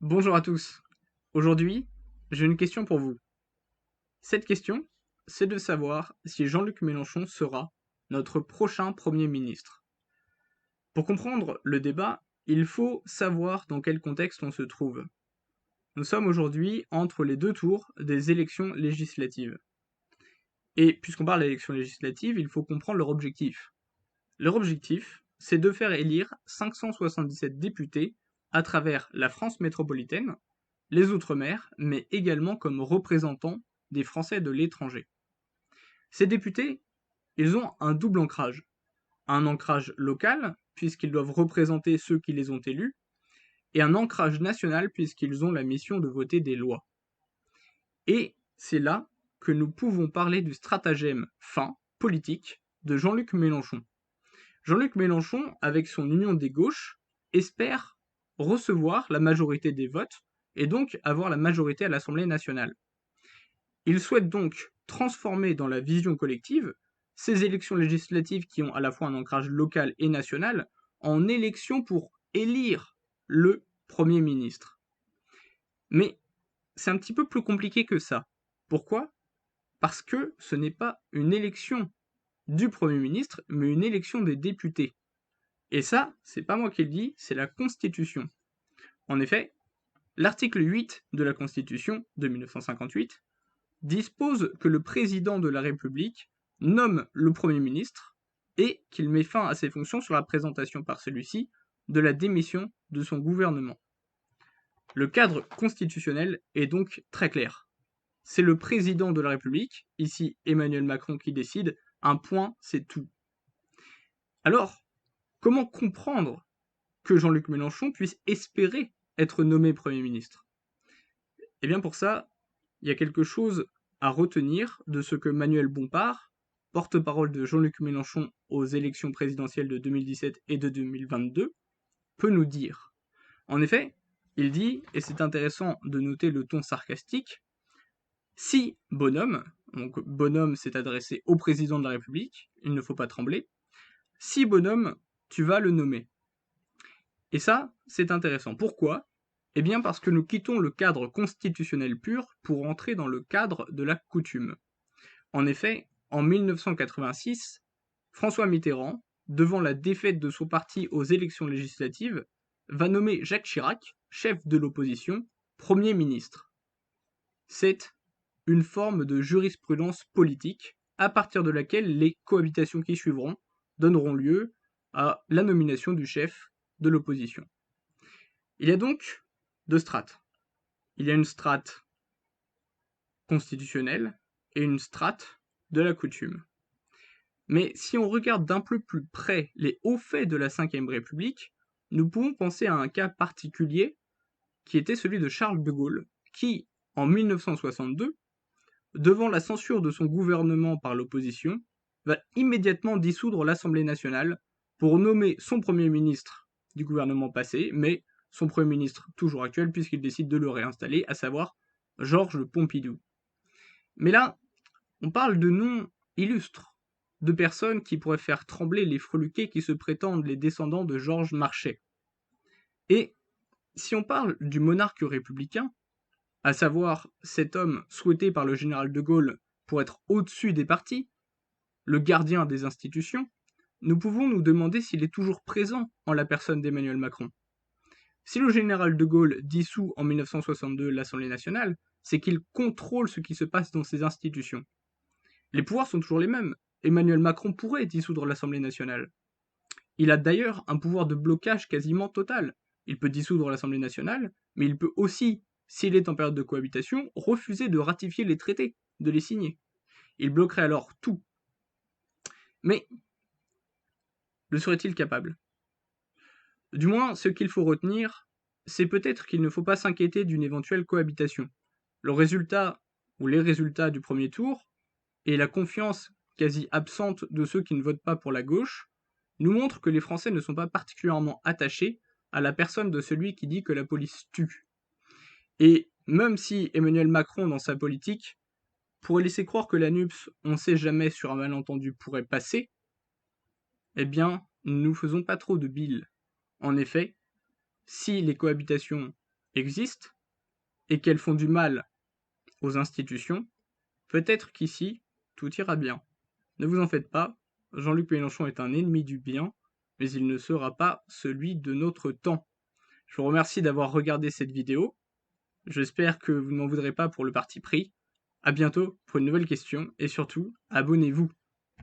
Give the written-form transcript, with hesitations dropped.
Bonjour à tous. Aujourd'hui, j'ai une question pour vous. Cette question, c'est de savoir si Jean-Luc Mélenchon sera notre prochain Premier ministre. Pour comprendre le débat, il faut savoir dans quel contexte on se trouve. Nous sommes aujourd'hui entre les deux tours des élections législatives. Et puisqu'on parle d'élections législatives, il faut comprendre leur objectif. Leur objectif, c'est de faire élire 577 députés à travers la France métropolitaine, les Outre-mer, mais également comme représentants des Français de l'étranger. Ces députés, ils ont un double ancrage. Un ancrage local, puisqu'ils doivent représenter ceux qui les ont élus, et un ancrage national, puisqu'ils ont la mission de voter des lois. Et c'est là que nous pouvons parler du stratagème fin politique de Jean-Luc Mélenchon. Jean-Luc Mélenchon, avec son union des gauches, espère recevoir la majorité des votes et donc avoir la majorité à l'Assemblée nationale. Il souhaite donc transformer dans la vision collective ces élections législatives qui ont à la fois un ancrage local et national en élections pour élire le Premier ministre. Mais c'est un petit peu plus compliqué que ça. Pourquoi? Parce que ce n'est pas une élection du Premier ministre, mais une élection des députés. Et ça, c'est pas moi qui le dis, c'est la Constitution. En effet, l'article 8 de la Constitution de 1958 dispose que le président de la République nomme le Premier ministre et qu'il met fin à ses fonctions sur la présentation par celui-ci de la démission de son gouvernement. Le cadre constitutionnel est donc très clair. C'est le président de la République, ici Emmanuel Macron, qui décide, un point, c'est tout. Alors, comment comprendre que Jean-Luc Mélenchon puisse espérer être nommé Premier ministre? Eh bien pour ça, il y a quelque chose à retenir de ce que Manuel Bompard, porte-parole de Jean-Luc Mélenchon aux élections présidentielles de 2017 et de 2022, peut nous dire. En effet, il dit, et c'est intéressant de noter le ton sarcastique, si Bonhomme, donc Bonhomme s'est adressé au président de la République, il ne faut pas trembler, si Bonhomme, tu vas le nommer. Et ça, c'est intéressant. Pourquoi? Eh bien parce que nous quittons le cadre constitutionnel pur pour entrer dans le cadre de la coutume. En effet, en 1986, François Mitterrand, devant la défaite de son parti aux élections législatives, va nommer Jacques Chirac, chef de l'opposition, Premier ministre. C'est une forme de jurisprudence politique à partir de laquelle les cohabitations qui suivront donneront lieu à la nomination du chef de l'opposition. Il y a donc deux strates. Il y a une strate constitutionnelle et une strate de la coutume. Mais si on regarde d'un peu plus près les hauts faits de la Ve République, nous pouvons penser à un cas particulier qui était celui de Charles de Gaulle, qui, en 1962, devant la censure de son gouvernement par l'opposition, va immédiatement dissoudre l'Assemblée nationale pour nommer son Premier ministre du gouvernement passé, mais son Premier ministre toujours actuel puisqu'il décide de le réinstaller, à savoir Georges Pompidou. Mais là, on parle de noms illustres, de personnes qui pourraient faire trembler les freluquets qui se prétendent les descendants de Georges Marchais. Et si on parle du monarque républicain, à savoir cet homme souhaité par le général de Gaulle pour être au-dessus des partis, le gardien des institutions, nous pouvons nous demander s'il est toujours présent en la personne d'Emmanuel Macron. Si le général de Gaulle dissout en 1962 l'Assemblée nationale, c'est qu'il contrôle ce qui se passe dans ces institutions. Les pouvoirs sont toujours les mêmes. Emmanuel Macron pourrait dissoudre l'Assemblée nationale. Il a d'ailleurs un pouvoir de blocage quasiment total. Il peut dissoudre l'Assemblée nationale, mais il peut aussi, s'il est en période de cohabitation, refuser de ratifier les traités, de les signer. Il bloquerait alors tout. Mais le serait-il capable? Du moins, ce qu'il faut retenir, c'est peut-être qu'il ne faut pas s'inquiéter d'une éventuelle cohabitation. Le résultat, ou les résultats du premier tour, et la confiance quasi absente de ceux qui ne votent pas pour la gauche, nous montrent que les Français ne sont pas particulièrement attachés à la personne de celui qui dit que la police tue. Et même si Emmanuel Macron, dans sa politique, pourrait laisser croire que la NUPS, on sait jamais sur un malentendu, pourrait passer, eh bien, nous ne nous faisons pas trop de bile. En effet, si les cohabitations existent et qu'elles font du mal aux institutions, peut-être qu'ici, tout ira bien. Ne vous en faites pas, Jean-Luc Mélenchon est un ennemi du bien, mais il ne sera pas celui de notre temps. Je vous remercie d'avoir regardé cette vidéo. J'espère que vous ne m'en voudrez pas pour le parti pris. À bientôt pour une nouvelle question et surtout, abonnez-vous.